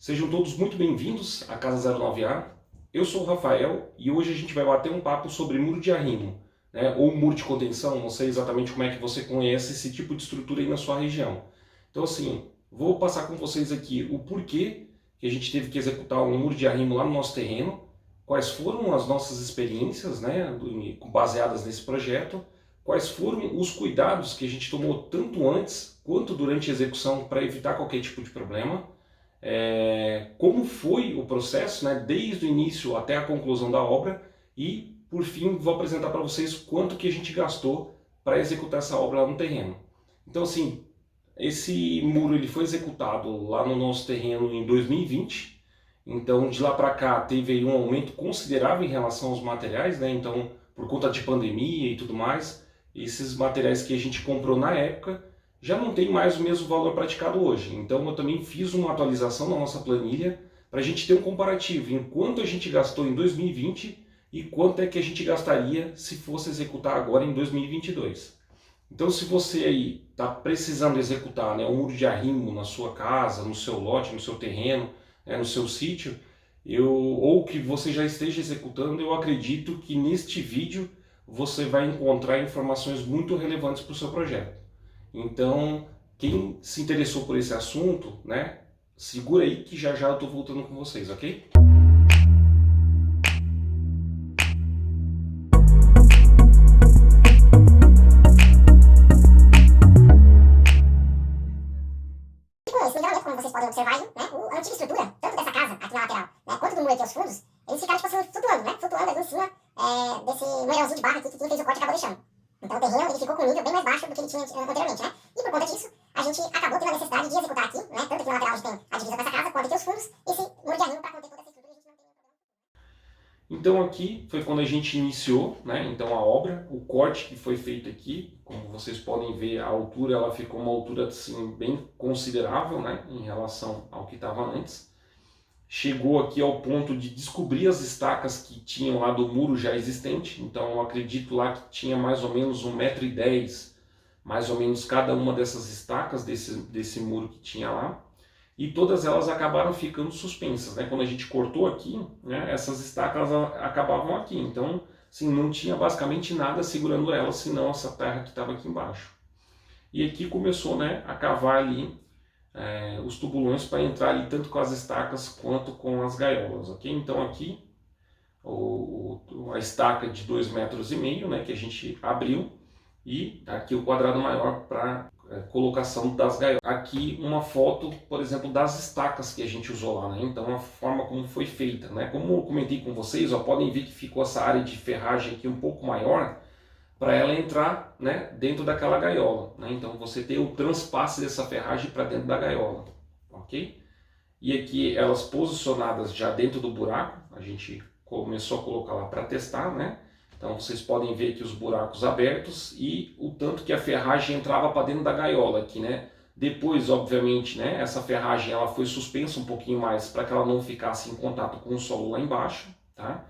Sejam todos muito bem-vindos à Casa 09A. Eu sou o Rafael e hoje a gente vai bater um papo sobre muro de arrimo, né? Ou muro de contenção, não sei exatamente como é que você conhece esse tipo de estrutura aí na sua região. Então assim, vou passar com vocês aqui o porquê que a gente teve que executar um muro de arrimo lá no nosso terreno, quais foram as nossas experiências, né, baseadas nesse projeto, quais foram os cuidados que a gente tomou tanto antes quanto durante a execução para evitar qualquer tipo de problema, como foi o processo, né, desde o início até a conclusão da obra e, por fim, vou apresentar para vocês quanto que a gente gastou para executar essa obra lá no terreno. Então, assim, esse muro ele foi executado lá no nosso terreno em 2020, então de lá para cá teve aí um aumento considerável em relação aos materiais, né? Então, por conta de pandemia e tudo mais, esses materiais que a gente comprou na época já não tem mais o mesmo valor praticado hoje. Então eu também fiz uma atualização na nossa planilha para a gente ter um comparativo em quanto a gente gastou em 2020 e quanto é que a gente gastaria se fosse executar agora em 2022. Então se você aí está precisando executar, né, um muro de arrimo na sua casa, no seu lote, no seu terreno, né, no seu sítio, ou que você já esteja executando, eu acredito que neste vídeo você vai encontrar informações muito relevantes para o seu projeto. Então, quem se interessou por esse assunto, né, segura aí que já já eu estou voltando com vocês, ok? Com isso, geralmente, como vocês podem observar aí, né, a antiga estrutura, tanto dessa casa aqui na lateral, né, quanto do muro aqui aos fundos, eles ficaram, tipo assim, flutuando, né, flutuando ali em cima desse moirãozinho de barro aqui que quem fez o corte acabou deixando. Então o terreno ele ficou com um nível bem mais baixo do que ele tinha anteriormente, né? E por conta disso, a gente acabou tendo a necessidade de executar aqui, né, tanto aqui na lateral onde tem a divisa com essa casa, quanto aqui os fundos, esse muro de arrimo para conter toda essa estrutura e a gente não tem nenhum problema. Então aqui foi quando a gente iniciou, né, então a obra, o corte que foi feito aqui, como vocês podem ver, a altura ela ficou uma altura assim bem considerável, né, em relação ao que estava antes. Chegou aqui ao ponto de descobrir as estacas que tinham lá do muro já existente, então eu acredito lá que tinha mais ou menos 1,10 m, mais ou menos cada uma dessas estacas desse muro que tinha lá, e todas elas acabaram ficando suspensas, né? Quando a gente cortou aqui, né, essas estacas acabavam aqui, então assim, não tinha basicamente nada segurando elas, senão essa terra que estava aqui embaixo. E aqui começou, né, a cavar ali os tubulões para entrar ali tanto com as estacas quanto com as gaiolas, ok? Então aqui a estaca de 2,5 m, né, que a gente abriu, e aqui o quadrado maior para colocação das gaiolas. Aqui uma foto, por exemplo, das estacas que a gente usou lá, né? Então a forma como foi feita, né? Como eu comentei com vocês, ó, podem ver que ficou essa área de ferragem aqui um pouco maior, para ela entrar, né, dentro daquela gaiola, né? Então você tem o transpasse dessa ferragem para dentro da gaiola, ok? E aqui elas posicionadas já dentro do buraco, a gente começou a colocar lá para testar, né? Então vocês podem ver aqui os buracos abertos e o tanto que a ferragem entrava para dentro da gaiola aqui, né? Depois, obviamente, né, essa ferragem ela foi suspensa um pouquinho mais para que ela não ficasse em contato com o solo lá embaixo, tá?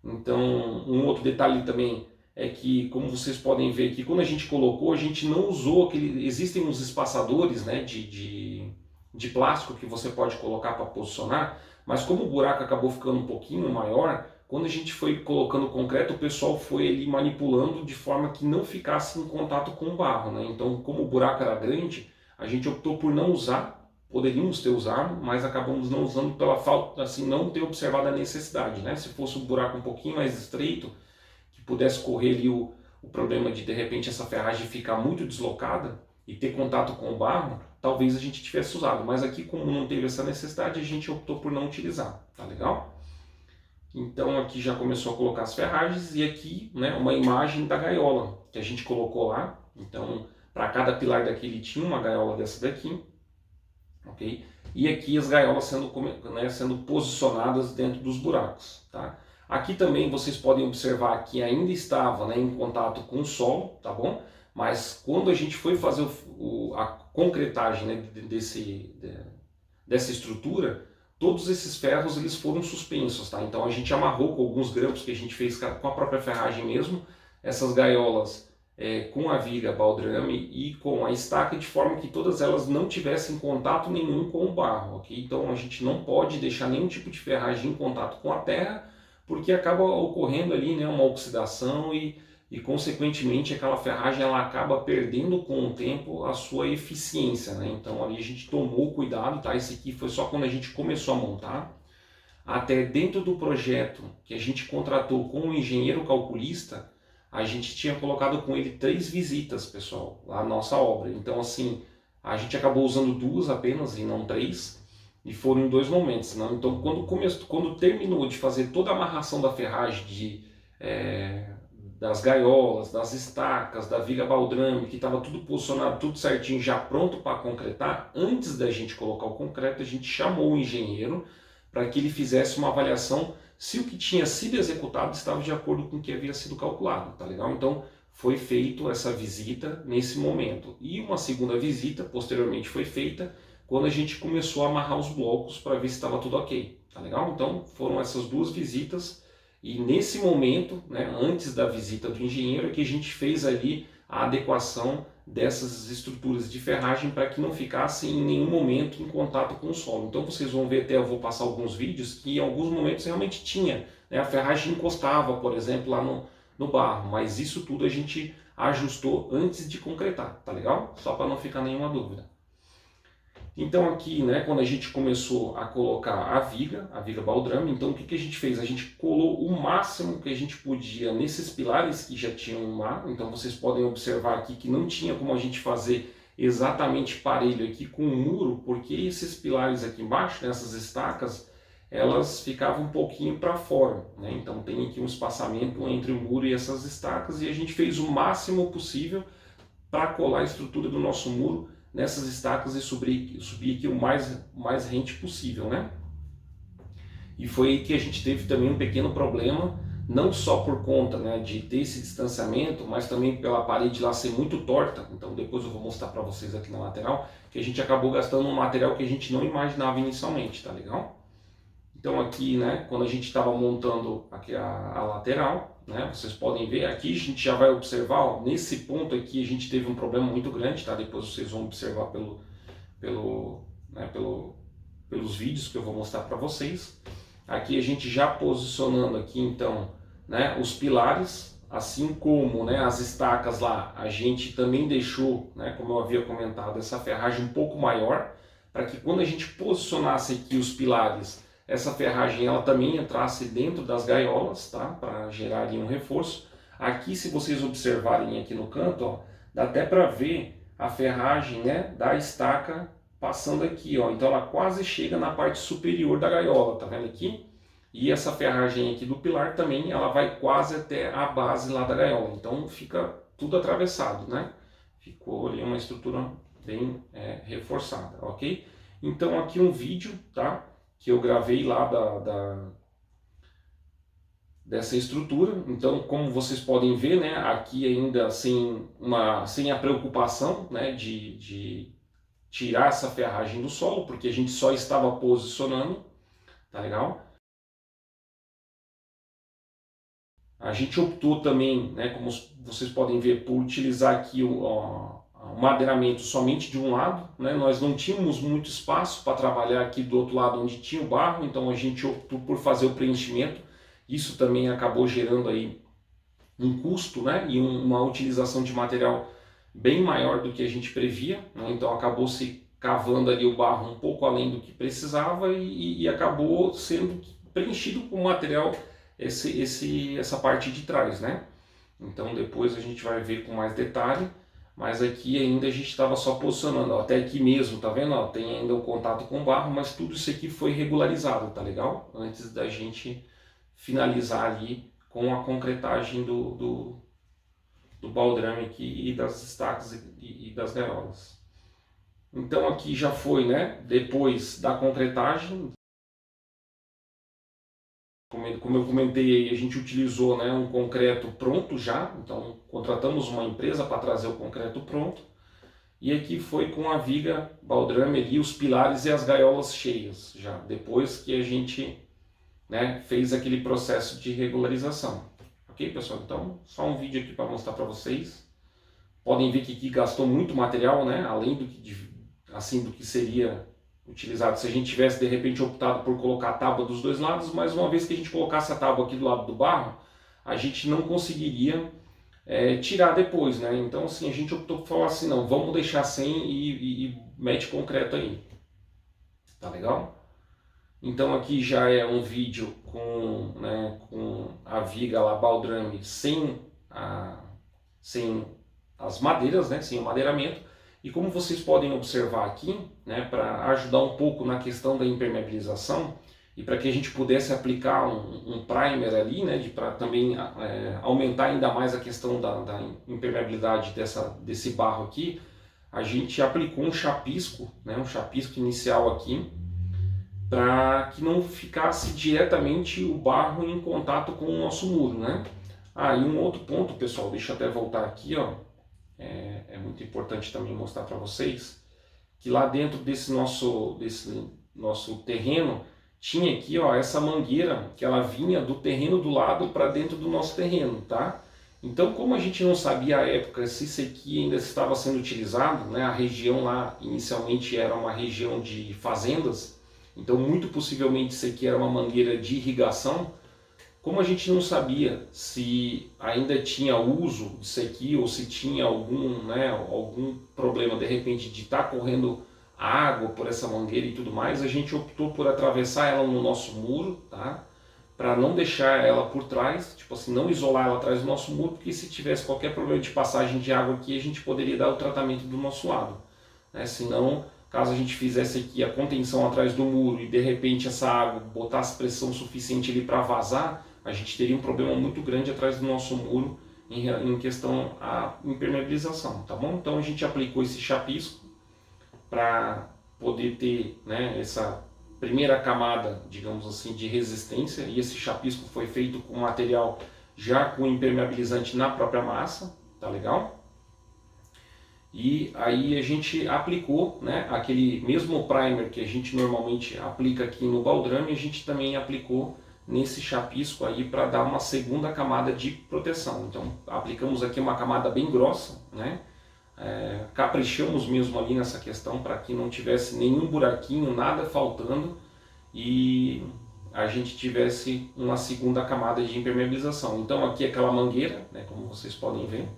Então, um outro detalhe também é que, como vocês podem ver aqui, quando a gente colocou, a gente não usou aquele... Existem uns espaçadores, né, de plástico que você pode colocar para posicionar, mas como o buraco acabou ficando um pouquinho maior, quando a gente foi colocando concreto, o pessoal foi ali manipulando de forma que não ficasse em contato com o barro, né? Então, como o buraco era grande, a gente optou por não usar. Poderíamos ter usado, mas acabamos não usando pela falta, assim, não ter observado a necessidade, né? Se fosse um buraco um pouquinho mais estreito, que pudesse correr ali o problema de repente essa ferragem ficar muito deslocada e ter contato com o barro, talvez a gente tivesse usado, mas aqui como não teve essa necessidade, a gente optou por não utilizar, tá legal? Então aqui já começou a colocar as ferragens e aqui, né, uma imagem da gaiola que a gente colocou lá. Então para cada pilar daquele tinha uma gaiola dessa daqui, ok? E aqui as gaiolas sendo, né, sendo posicionadas dentro dos buracos, tá? Aqui também vocês podem observar que ainda estava, né, em contato com o solo, tá bom? Mas quando a gente foi fazer a concretagem, né, dessa estrutura, todos esses ferros eles foram suspensos, tá? Então a gente amarrou com alguns grampos que a gente fez com a própria ferragem mesmo, essas gaiolas com a viga baldrame e com a estaca, de forma que todas elas não tivessem contato nenhum com o barro, ok? Então a gente não pode deixar nenhum tipo de ferragem em contato com a terra, porque acaba ocorrendo ali, né, uma oxidação e consequentemente aquela ferragem ela acaba perdendo com o tempo a sua eficiência, né? Então ali a gente tomou cuidado, tá? Esse aqui foi só quando a gente começou a montar. Até dentro do projeto que a gente contratou com o engenheiro calculista, a gente tinha colocado com ele 3 visitas, pessoal, lá na nossa obra. Então, assim, a gente acabou usando 2 apenas e não 3, e foram em 2 momentos. Não? Então, quando terminou de fazer toda a amarração da ferragem, das gaiolas, das estacas, da viga baldrame, que estava tudo posicionado, tudo certinho, já pronto para concretar, antes da gente colocar o concreto, a gente chamou o engenheiro para que ele fizesse uma avaliação se o que tinha sido executado estava de acordo com o que havia sido calculado, tá legal? Então foi feita essa visita nesse momento. E uma segunda visita, posteriormente, foi feita quando a gente começou a amarrar os blocos para ver se estava tudo ok, tá legal? Então foram essas 2 visitas e nesse momento, né, antes da visita do engenheiro, é que a gente fez ali a adequação dessas estruturas de ferragem para que não ficassem em nenhum momento em contato com o solo. Então vocês vão ver, até eu vou passar alguns vídeos, que em alguns momentos realmente tinha, né, a ferragem encostava, por exemplo, lá no barro, mas isso tudo a gente ajustou antes de concretar, tá legal? Só para não ficar nenhuma dúvida. Então aqui, né, quando a gente começou a colocar a viga baldrame, então o que a gente fez? A gente colou o máximo que a gente podia nesses pilares que já tinham um mar, então vocês podem observar aqui que não tinha como a gente fazer exatamente parelho aqui com o muro, porque esses pilares aqui embaixo, nessas estacas, elas ficavam um pouquinho para fora, né? Então tem aqui um espaçamento entre o muro e essas estacas, e a gente fez o máximo possível para colar a estrutura do nosso muro nessas estacas e subir aqui o mais rente possível, né? E foi aí que a gente teve também um pequeno problema, não só por conta, né, de ter esse distanciamento, mas também pela parede lá ser muito torta. Então depois eu vou mostrar para vocês aqui na lateral, que a gente acabou gastando um material que a gente não imaginava inicialmente, tá legal? Então aqui, né, quando a gente estava montando aqui a lateral, né, vocês podem ver, aqui a gente já vai observar, ó, nesse ponto aqui a gente teve um problema muito grande, tá? Depois vocês vão observar pelos vídeos que eu vou mostrar para vocês. Aqui a gente já posicionando aqui então, né, os pilares, assim como, né, as estacas lá, a gente também deixou, né, como eu havia comentado, essa ferragem um pouco maior, para que quando a gente posicionasse aqui os pilares, essa ferragem ela também entrasse dentro das gaiolas, tá? Para gerar ali um reforço. Aqui, se vocês observarem aqui no canto, ó, dá até para ver a ferragem, né, da estaca passando aqui, ó. Então ela quase chega na parte superior da gaiola, tá vendo aqui? E essa ferragem aqui do pilar também, ela vai quase até a base lá da gaiola. Então fica tudo atravessado, né? Ficou ali uma estrutura bem reforçada, ok? Então aqui um vídeo, tá? Que eu gravei lá dessa estrutura. Então, como vocês podem ver, né, aqui ainda sem a preocupação, né, de tirar essa ferragem do solo, porque a gente só estava posicionando, tá legal? A gente optou também, né, como vocês podem ver, por utilizar aqui o madeiramento somente de um lado, né? Nós não tínhamos muito espaço para trabalhar aqui do outro lado onde tinha o barro, então a gente optou por fazer o preenchimento. Isso também acabou gerando aí um custo, né? E uma utilização de material bem maior do que a gente previa, né? Então acabou se cavando ali o barro um pouco além do que precisava e acabou sendo preenchido com material essa parte de trás, né? Então depois a gente vai ver com mais detalhe, mas aqui ainda a gente estava só posicionando, ó, até aqui mesmo, tá vendo? Ó, tem ainda o contato com o barro, mas tudo isso aqui foi regularizado, tá legal? Antes da gente finalizar ali com a concretagem do baldrame aqui e das estacas e das gaiolas. Então aqui já foi, né? Depois da concretagem, como eu comentei, a gente utilizou, né, um concreto pronto já, então contratamos uma empresa para trazer o concreto pronto, e aqui foi com a viga baldrame ali, os pilares e as gaiolas cheias, já depois que a gente, né, fez aquele processo de regularização. Ok, pessoal? Então, só um vídeo aqui para mostrar para vocês. podem ver que aqui gastou muito material, né? Além do que, assim, do que seria utilizado se a gente tivesse de repente optado por colocar a tábua dos dois lados, mas uma vez que a gente colocasse a tábua aqui do lado do barro, a gente não conseguiria tirar depois, né? Então assim, a gente optou por falar assim, não, vamos deixar sem e mete concreto aí. Tá legal? Então aqui já é um vídeo com a viga lá baldrame sem as madeiras, né? Sem o madeiramento. E como vocês podem observar aqui, né, para ajudar um pouco na questão da impermeabilização e para que a gente pudesse aplicar um primer ali, né, para também aumentar ainda mais a questão da impermeabilidade desse barro aqui, a gente aplicou um chapisco, né, um chapisco inicial aqui, para que não ficasse diretamente o barro em contato com o nosso muro, né? E um outro ponto, pessoal, deixa eu até voltar aqui, ó. É muito importante também mostrar para vocês que lá dentro desse nosso terreno tinha aqui, ó, essa mangueira que ela vinha do terreno do lado para dentro do nosso terreno, tá? Então, como a gente não sabia à época se isso aqui ainda estava sendo utilizado, né? A região lá inicialmente era uma região de fazendas, então muito possivelmente isso aqui era uma mangueira de irrigação. Como a gente não sabia se ainda tinha uso disso aqui ou se tinha algum problema de repente de estar correndo água por essa mangueira e tudo mais, a gente optou por atravessar ela no nosso muro, tá? Para não deixar ela por trás, tipo assim, não isolar ela atrás do nosso muro, porque se tivesse qualquer problema de passagem de água aqui, a gente poderia dar o tratamento do nosso lado, né? Senão, caso a gente fizesse aqui a contenção atrás do muro e de repente essa água botasse pressão suficiente ali para vazar, a gente teria um problema muito grande atrás do nosso muro em questão à impermeabilização, tá bom? Então a gente aplicou esse chapisco para poder ter, né, essa primeira camada, digamos assim, de resistência, e esse chapisco foi feito com material já com impermeabilizante na própria massa, tá legal? E aí a gente aplicou, né, aquele mesmo primer que a gente normalmente aplica aqui no baldrame, a gente também aplicou nesse chapisco aí para dar uma segunda camada de proteção. Então aplicamos aqui uma camada bem grossa, né? Caprichamos mesmo ali nessa questão para que não tivesse nenhum buraquinho, nada faltando e a gente tivesse uma segunda camada de impermeabilização. Então aqui é aquela mangueira, né, como vocês podem ver,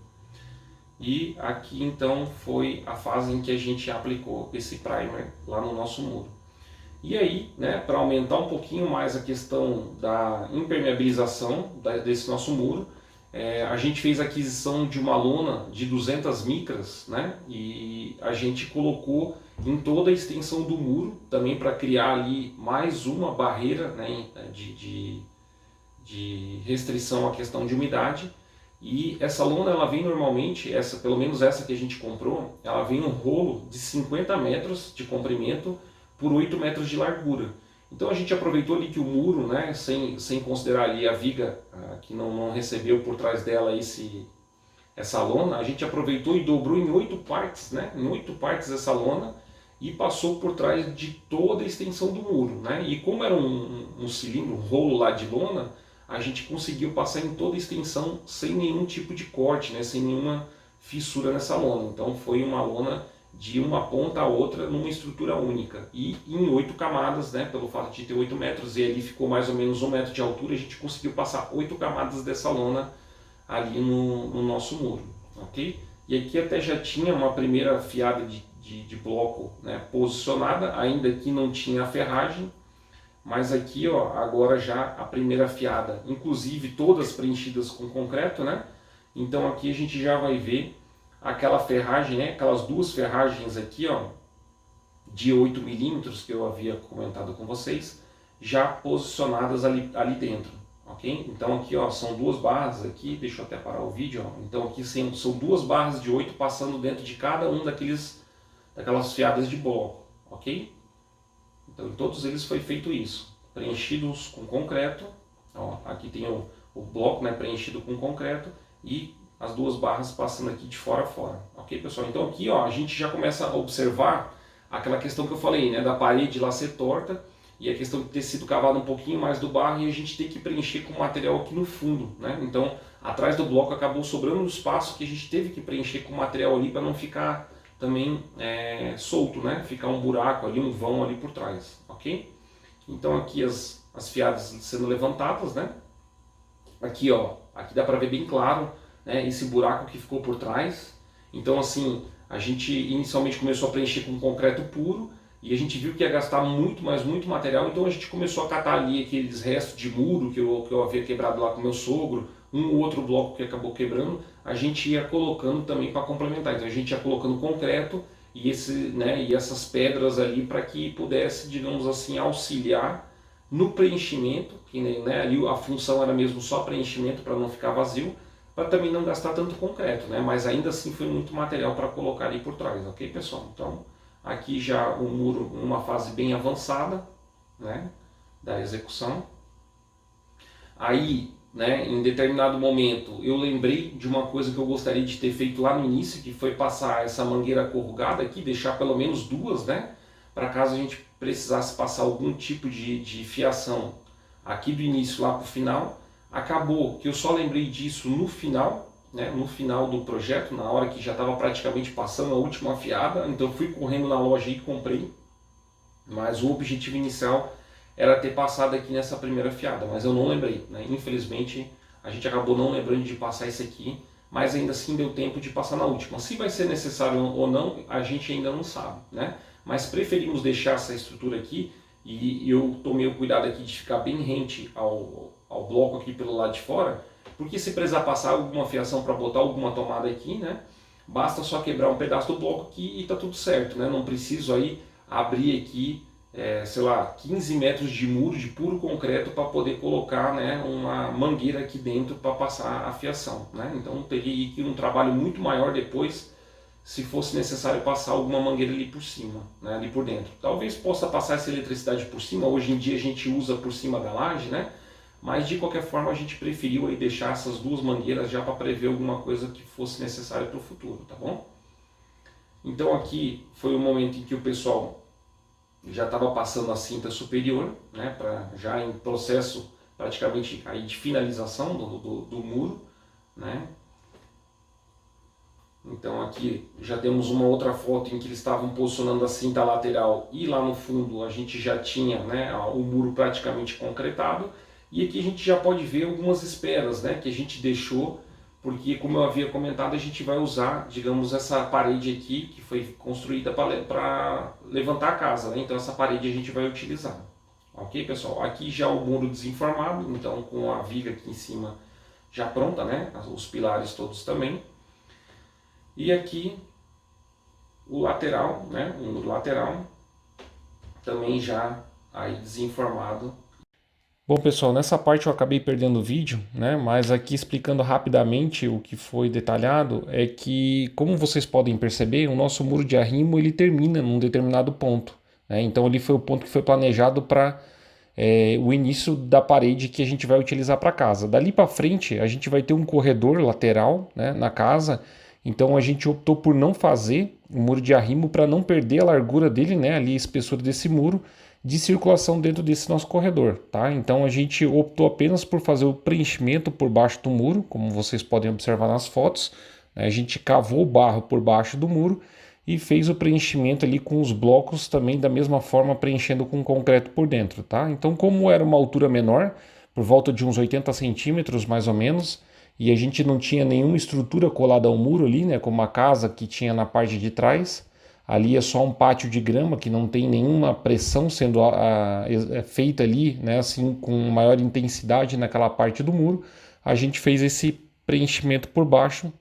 e aqui então foi a fase em que a gente aplicou esse primer lá no nosso muro. E aí, né, para aumentar um pouquinho mais a questão da impermeabilização desse nosso muro, a gente fez a aquisição de uma lona de 200 micras, né, e a gente colocou em toda a extensão do muro, também para criar ali mais uma barreira, né, de restrição à questão de umidade. E essa lona ela vem normalmente, pelo menos essa que a gente comprou, ela vem um rolo de 50 metros de comprimento por 8 metros de largura. Então a gente aproveitou ali que o muro, né, sem considerar ali a viga que não recebeu por trás dela essa lona, a gente aproveitou e dobrou em 8 partes, né, em 8 partes essa lona e passou por trás de toda a extensão do muro, né, e como era um cilindro, um rolo lá de lona, a gente conseguiu passar em toda a extensão sem nenhum tipo de corte, né, sem nenhuma fissura nessa lona. Então foi uma lona de uma ponta a outra numa estrutura única e em 8 camadas, né, pelo fato de ter 8 metros e ali ficou mais ou menos 1 metro de altura, a gente conseguiu passar 8 camadas dessa lona ali no nosso muro, ok? E aqui até já tinha uma primeira fiada de bloco, né, posicionada, ainda que não tinha a ferragem, mas aqui, ó, agora já a primeira fiada, inclusive todas preenchidas com concreto, né? Então aqui a gente já vai ver aquela ferragem, né? Aquelas duas ferragens aqui, ó, de 8 milímetros que eu havia comentado com vocês, já posicionadas ali dentro, ok? Então aqui, ó, são duas barras aqui, deixa eu até parar o vídeo, ó. Então aqui são duas barras de 8 passando dentro de cada um daquelas fiadas de bloco, ok? Então em todos eles foi feito isso, preenchidos com concreto, ó, aqui tem o bloco, né, preenchido com concreto e as duas barras passando aqui de fora a fora, ok, pessoal? Então aqui, ó, a gente já começa a observar aquela questão que eu falei, né, da parede lá ser torta e a questão de ter sido cavado um pouquinho mais do barro e a gente ter que preencher com material aqui no fundo, né? Então, atrás do bloco acabou sobrando um espaço que a gente teve que preencher com material ali para não ficar também solto, né? Ficar um buraco ali, um vão ali por trás, ok? Então aqui as fiadas sendo levantadas, né? Aqui, ó, aqui dá para ver bem claro, né, esse buraco que ficou por trás. Então assim, a gente inicialmente começou a preencher com concreto puro e a gente viu que ia gastar muito, mas muito material, então a gente começou a catar ali aqueles restos de muro que eu havia quebrado lá com meu sogro, um ou outro bloco que acabou quebrando, a gente ia colocando também para complementar. Então a gente ia colocando concreto e, e essas pedras ali para que pudesse, digamos assim, auxiliar no preenchimento, que né, ali a função era mesmo só preenchimento para não ficar vazio, para também não gastar tanto concreto, né? Mas ainda assim foi muito material para colocar ali por trás, ok, pessoal? Então aqui já o muro numa fase bem avançada, né, da execução. Aí, né, em determinado momento, eu lembrei de uma coisa que eu gostaria de ter feito lá no início, que foi passar essa mangueira corrugada aqui, deixar pelo menos duas, né, para caso a gente precisasse passar algum tipo de fiação aqui do início lá para o final. Acabou que eu só lembrei disso no final, né, no final do projeto, na hora que já estava praticamente passando a última fiada, então fui correndo na loja e comprei, mas o objetivo inicial era ter passado aqui nessa primeira fiada, mas eu não lembrei, né? Infelizmente a gente acabou não lembrando de passar isso aqui, mas ainda assim deu tempo de passar na última. Se vai ser necessário ou não, a gente ainda não sabe, né? Mas preferimos deixar essa estrutura aqui e eu tomei o cuidado aqui de ficar bem rente ao bloco aqui pelo lado de fora, porque se precisar passar alguma fiação para botar alguma tomada aqui, né? Basta só quebrar um pedaço do bloco aqui e tá tudo certo, né? Não preciso aí abrir aqui sei lá, 15 metros de muro de puro concreto para poder colocar, né, uma mangueira aqui dentro para passar a fiação, né? Então teria que ir um trabalho muito maior depois se fosse necessário passar alguma mangueira ali por cima, né, ali por dentro. Talvez possa passar essa eletricidade por cima, hoje em dia a gente usa por cima da laje, né? Mas de qualquer forma a gente preferiu aí deixar essas duas mangueiras já para prever alguma coisa que fosse necessária para o futuro, tá bom? Então aqui foi o momento em que o pessoal já estava passando a cinta superior, né, já em processo praticamente aí de finalização do muro, né. Então aqui já temos uma outra foto em que eles estavam posicionando a cinta lateral e lá no fundo a gente já tinha, né, o muro praticamente concretado. E aqui a gente já pode ver algumas esperas, né, que a gente deixou, porque como eu havia comentado, a gente vai usar, digamos, essa parede aqui que foi construída para levantar a casa, né? Então essa parede a gente vai utilizar. Ok, pessoal? Aqui já o muro desenformado, então com a viga aqui em cima já pronta, né? Os pilares todos também. E aqui o lateral, né? O muro lateral também já aí desenformado. Bom, pessoal, nessa parte eu acabei perdendo o vídeo, né? Mas aqui explicando rapidamente o que foi detalhado é que, como vocês podem perceber, o nosso muro de arrimo ele termina num determinado ponto, né? Então ali foi o ponto que foi planejado para o início da parede que a gente vai utilizar para casa. Dali para frente a gente vai ter um corredor lateral, né, na casa. Então a gente optou por não fazer o muro de arrimo para não perder a largura dele, né, ali a espessura desse muro de circulação dentro desse nosso corredor, tá? Então a gente optou apenas por fazer o preenchimento por baixo do muro, como vocês podem observar nas fotos, né? A gente cavou o barro por baixo do muro e fez o preenchimento ali com os blocos também da mesma forma, preenchendo com concreto por dentro, tá? Então, como era uma altura menor, por volta de uns 80 centímetros mais ou menos, e a gente não tinha nenhuma estrutura colada ao muro ali, né, como a casa que tinha na parte de trás, ali é só um pátio de grama que não tem nenhuma pressão sendo feita ali, né, assim, com maior intensidade naquela parte do muro. A gente fez esse preenchimento por baixo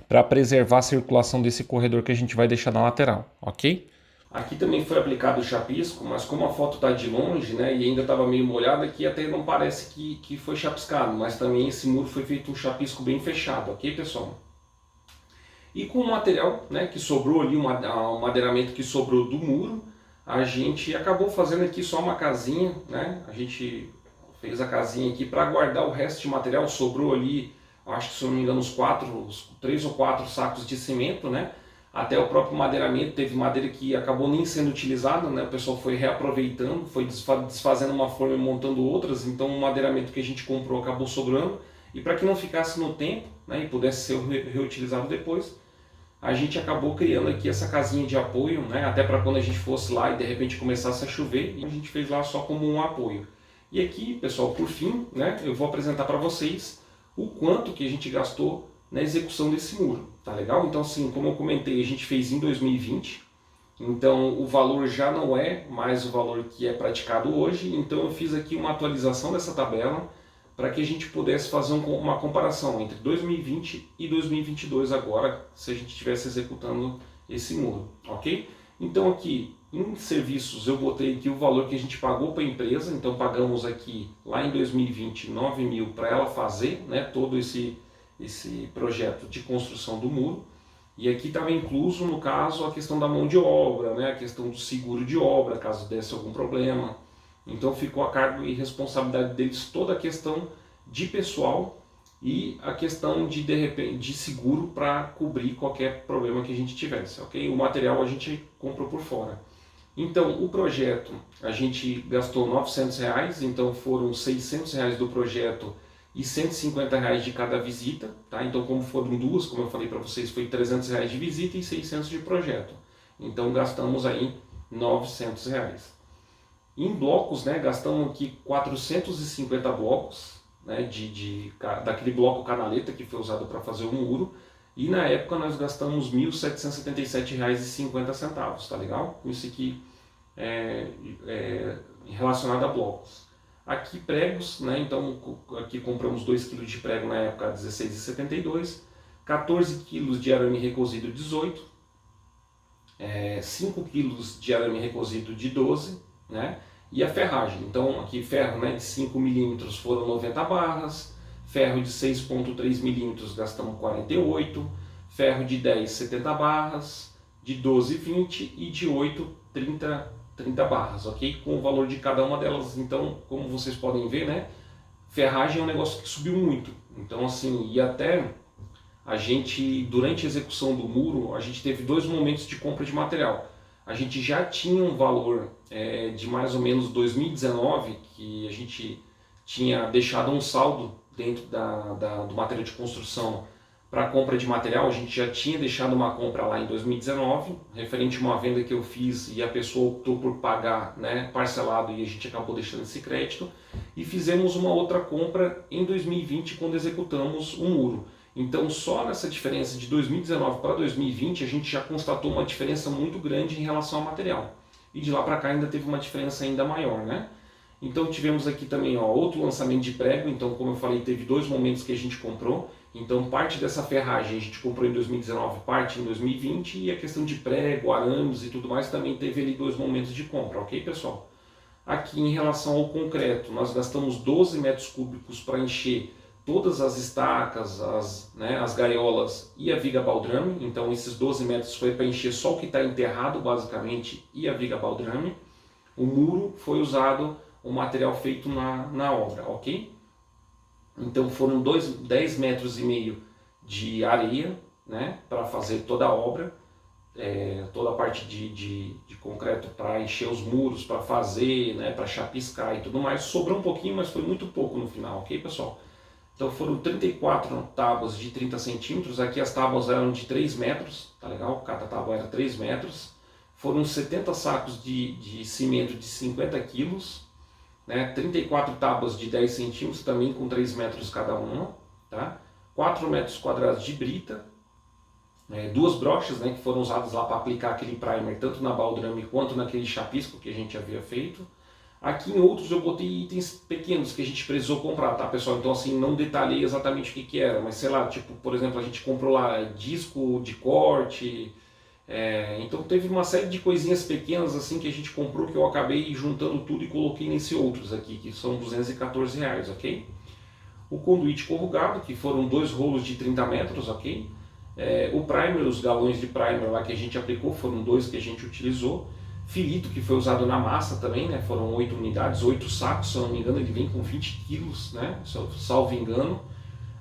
para preservar a circulação desse corredor que a gente vai deixar na lateral, ok? Aqui também foi aplicado o chapisco, mas como a foto está de longe, né, e ainda estava meio molhada, aqui até não parece que foi chapiscado, mas também esse muro foi feito um chapisco bem fechado, ok, pessoal? E com o material, né, que sobrou ali, o madeiramento que sobrou do muro, a gente acabou fazendo aqui só uma casinha, né? A gente fez a casinha aqui para guardar o resto de material. Sobrou ali, acho que se eu não me engano, uns 3 ou 4 sacos de cimento, né? até o próprio madeiramento, teve madeira que acabou nem sendo utilizada, né? O pessoal foi reaproveitando, foi desfazendo uma forma e montando outras, então o madeiramento que a gente comprou acabou sobrando, e para que não ficasse no tempo, né, e pudesse ser reutilizado depois, a gente acabou criando aqui essa casinha de apoio, né, até para quando a gente fosse lá e de repente começasse a chover, e a gente fez lá só como um apoio. E aqui, pessoal, por fim, né, eu vou apresentar para vocês o quanto que a gente gastou na execução desse muro, tá legal? Então assim, como eu comentei, a gente fez em 2020, então o valor já não é mais o valor que é praticado hoje, então eu fiz aqui uma atualização dessa tabela para que a gente pudesse fazer uma comparação entre 2020 e 2022 agora, se a gente estivesse executando esse muro, ok? Então aqui em serviços eu botei aqui o valor que a gente pagou para a empresa, então pagamos aqui lá em 2020 9 mil para ela fazer, né, todo esse projeto de construção do muro. E aqui estava incluso, no caso, a questão da mão de obra, né, a questão do seguro de obra, caso desse algum problema. Então ficou a cargo e responsabilidade deles toda a questão de pessoal e a questão de repente, de seguro para cobrir qualquer problema que a gente tivesse, ok? O material a gente comprou por fora. Então o projeto a gente gastou R$ 900, então foram R$ 600 do projeto e R$ 150 de cada visita, tá? Então como foram duas, como eu falei para vocês, foi R$ 300 de visita e 600 de projeto. Então gastamos aí R$ 900. Em blocos, né, gastamos aqui 450 blocos, né, daquele bloco canaleta que foi usado para fazer o muro, e na época nós gastamos R$ 1.777,50, tá legal? Isso aqui relacionado a blocos. Aqui pregos, né, então aqui compramos 2 kg de prego na época a R$ 16,72, 14 kg de arame recozido 18, 5 kg de arame recozido de 12, né? E a ferragem, então aqui ferro, né, de 5 milímetros foram 90 barras, ferro de 6,3 milímetros gastamos 48, ferro de 10, 70 barras, de 12, 20 e de 8, 30 barras, ok? Com o valor de cada uma delas, então, como vocês podem ver, né, ferragem é um negócio que subiu muito, então assim, e até a gente, durante a execução do muro, a gente teve 2 momentos de compra de material. A gente já tinha um valor de mais ou menos 2019, que a gente tinha deixado um saldo dentro do material de construção para compra de material. A gente já tinha deixado uma compra lá em 2019, referente a uma venda que eu fiz e a pessoa optou por pagar, né, parcelado, e a gente acabou deixando esse crédito. E fizemos uma outra compra em 2020 quando executamos o muro. Então só nessa diferença de 2019 para 2020 a gente já constatou uma diferença muito grande em relação ao material. E de lá para cá ainda teve uma diferença ainda maior, né? Então tivemos aqui também, ó, outro lançamento de prego. Então, como eu falei, teve 2 momentos que a gente comprou. Então parte dessa ferragem a gente comprou em 2019, parte em 2020, e a questão de prego, arames e tudo mais também teve ali 2 momentos de compra, ok, pessoal? Aqui em relação ao concreto, nós gastamos 12 metros cúbicos para encher todas as estacas, as gaiolas e a viga baldrame. Então esses 12 metros foi para encher só o que está enterrado basicamente e a viga baldrame. O muro foi usado o material feito na obra, ok? Então foram 10 metros e meio de areia, né, para fazer toda a obra, toda a parte de concreto para encher os muros, para fazer, né, para chapiscar e tudo mais. Sobrou um pouquinho, mas foi muito pouco no final, ok, pessoal? Então foram 34 tábuas de 30 centímetros, aqui as tábuas eram de 3 metros, tá legal? Cada tábua era 3 metros. Foram 70 sacos de cimento de 50 quilos, né? 34 tábuas de 10 centímetros, também com 3 metros cada uma, tá? 4 metros quadrados de brita, 2 brochas, né, que foram usadas lá para aplicar aquele primer, tanto na baldrame quanto naquele chapisco que a gente havia feito. Aqui em outros eu botei itens pequenos que a gente precisou comprar, tá, pessoal? Então assim, não detalhei exatamente o que era, mas sei lá, tipo, por exemplo, a gente comprou lá disco de corte, então teve uma série de coisinhas pequenas assim que a gente comprou, que eu acabei juntando tudo e coloquei nesse outros aqui, que são R$ 214, ok? O conduíte corrugado, que foram 2 rolos de 30 metros, ok? O primer, os galões de primer lá que a gente aplicou, foram 2 que a gente utilizou. Filito, que foi usado na massa também, né? Foram 8 unidades, 8 sacos, se eu não me engano, ele vem com 20 quilos, né? Salvo engano.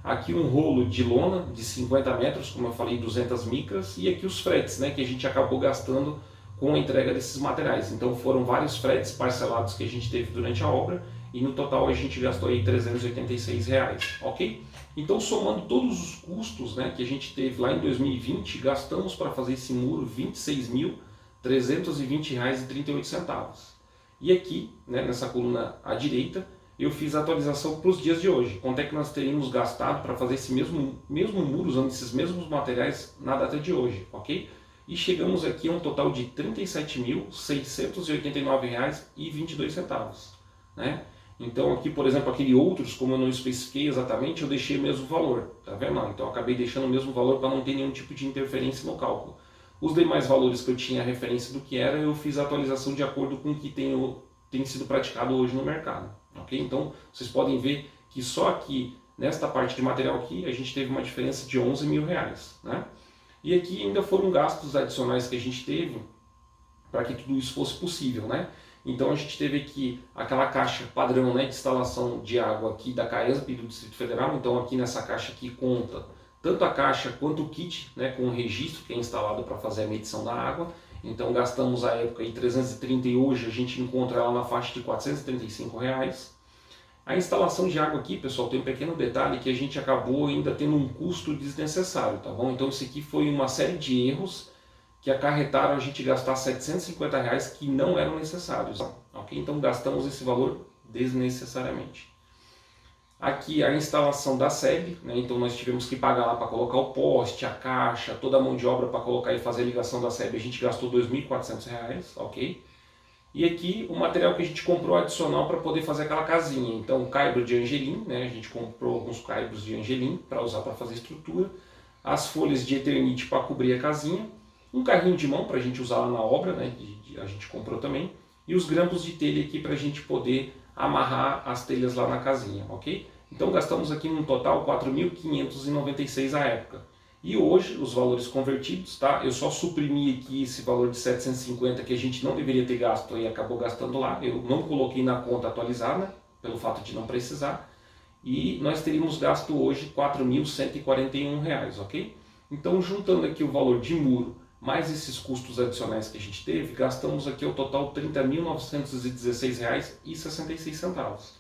Aqui um rolo de lona de 50 metros, como eu falei, 200 micras, e aqui os fretes, né, que a gente acabou gastando com a entrega desses materiais. Então foram vários fretes parcelados que a gente teve durante a obra, e no total a gente gastou aí R$386, ok? Então, somando todos os custos, né, que a gente teve lá em 2020, gastamos para fazer esse muro R$26.320,38. E aqui, né, nessa coluna à direita, eu fiz a atualização para os dias de hoje. Quanto é que nós teríamos gastado para fazer esse mesmo muro, usando esses mesmos materiais na data de hoje, ok? E chegamos aqui a um total de R$37.689,22, né? Então aqui, por exemplo, aquele outros, como eu não especifiquei exatamente, eu deixei o mesmo valor, tá vendo? Então eu acabei deixando o mesmo valor para não ter nenhum tipo de interferência no cálculo. Os demais valores que eu tinha a referência do que era, eu fiz a atualização de acordo com o que tem sido praticado hoje no mercado, ok? Então vocês podem ver que só aqui, nesta parte de material aqui, a gente teve uma diferença de R$11 mil, né? E aqui ainda foram gastos adicionais que a gente teve para que tudo isso fosse possível, né? Então a gente teve aqui aquela caixa padrão, né, de instalação de água aqui da CAESB do Distrito Federal. Então aqui nessa caixa aqui conta tanto a caixa quanto o kit, né, com o registro que é instalado para fazer a medição da água. Então gastamos à época aí 330 e hoje a gente encontra ela na faixa de R$435. A instalação de água aqui, pessoal, tem um pequeno detalhe que a gente acabou ainda tendo um custo desnecessário, tá bom? Então isso aqui foi uma série de erros que acarretaram a gente gastar R$750 que não eram necessários, ok? Então gastamos esse valor desnecessariamente. Aqui a instalação da SEB, né? Então nós tivemos que pagar lá para colocar o poste, a caixa, toda a mão de obra para colocar e fazer a ligação da SEB, a gente gastou R$2.400, ok? E aqui o material que a gente comprou adicional para poder fazer aquela casinha. Então o caibro de angelim, né? A gente comprou alguns caibros de angelim para usar para fazer estrutura, as folhas de eternite para cobrir a casinha, um carrinho de mão para a gente usar lá na obra, né, a gente comprou também, e os grampos de telha aqui para a gente poder amarrar as telhas lá na casinha, ok? Então gastamos aqui no total R$4.596 à época. E hoje, os valores convertidos, tá? Eu só suprimi aqui esse valor de 750 que a gente não deveria ter gasto e acabou gastando lá. Eu não coloquei na conta atualizada, pelo fato de não precisar. E nós teríamos gasto hoje R$4.141, ok? Então juntando aqui o valor de muro, mais esses custos adicionais que a gente teve, gastamos aqui ao total R$30.916,66.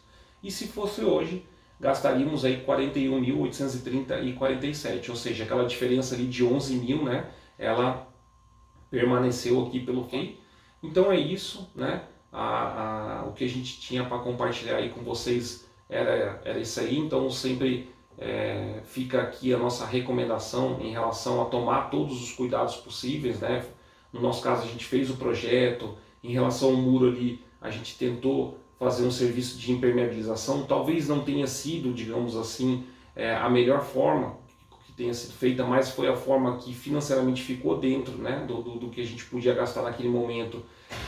E se fosse hoje, gastaríamos aí R$41.830,47, ou seja, aquela diferença ali de 11 mil, né? Ela permaneceu aqui pelo fim. Então é isso, né? O que a gente tinha para compartilhar aí com vocês era isso aí. Então sempre fica aqui a nossa recomendação em relação a tomar todos os cuidados possíveis, né? No nosso caso a gente fez o projeto, em relação ao muro ali a gente tentou fazer um serviço de impermeabilização, talvez não tenha sido, digamos assim, a melhor forma que tenha sido feita, mas foi a forma que financeiramente ficou dentro, né, do que a gente podia gastar naquele momento.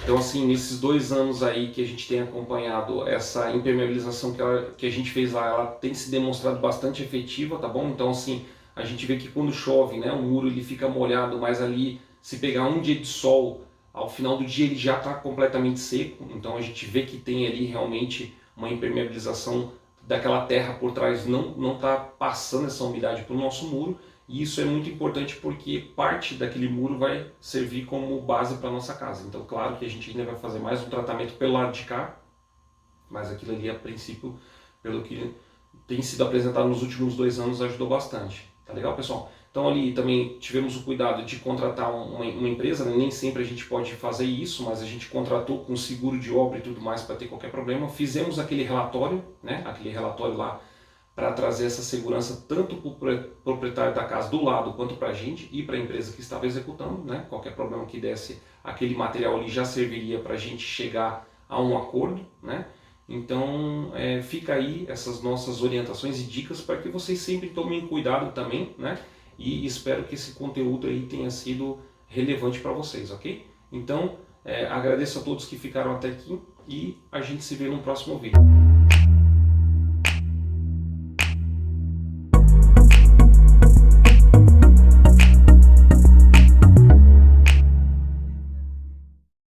Então assim, nesses 2 anos aí que a gente tem acompanhado essa impermeabilização que a gente fez lá, ela tem se demonstrado bastante efetiva, tá bom? Então assim, a gente vê que quando chove, né, o muro ele fica molhado, mas ali se pegar um dia de sol, ao final do dia ele já está completamente seco, então a gente vê que tem ali realmente uma impermeabilização daquela terra por trás, não está passando essa umidade para o nosso muro, e isso é muito importante porque parte daquele muro vai servir como base para a nossa casa. Então claro que a gente ainda vai fazer mais um tratamento pelo lado de cá, mas aquilo ali a princípio, pelo que tem sido apresentado nos últimos 2 anos, ajudou bastante. Tá legal, pessoal? Então ali também tivemos o cuidado de contratar uma empresa, né? Nem sempre a gente pode fazer isso, mas a gente contratou com seguro de obra e tudo mais para ter qualquer problema. Fizemos aquele relatório, né? Aquele relatório lá para trazer essa segurança tanto para o proprietário da casa do lado quanto para a gente e para a empresa que estava executando, né? Qualquer problema que desse, aquele material ali já serviria para a gente chegar a um acordo, né? Então fica aí essas nossas orientações e dicas para que vocês sempre tomem cuidado também, né? E espero que esse conteúdo aí tenha sido relevante para vocês, ok? Então agradeço a todos que ficaram até aqui e a gente se vê no próximo vídeo.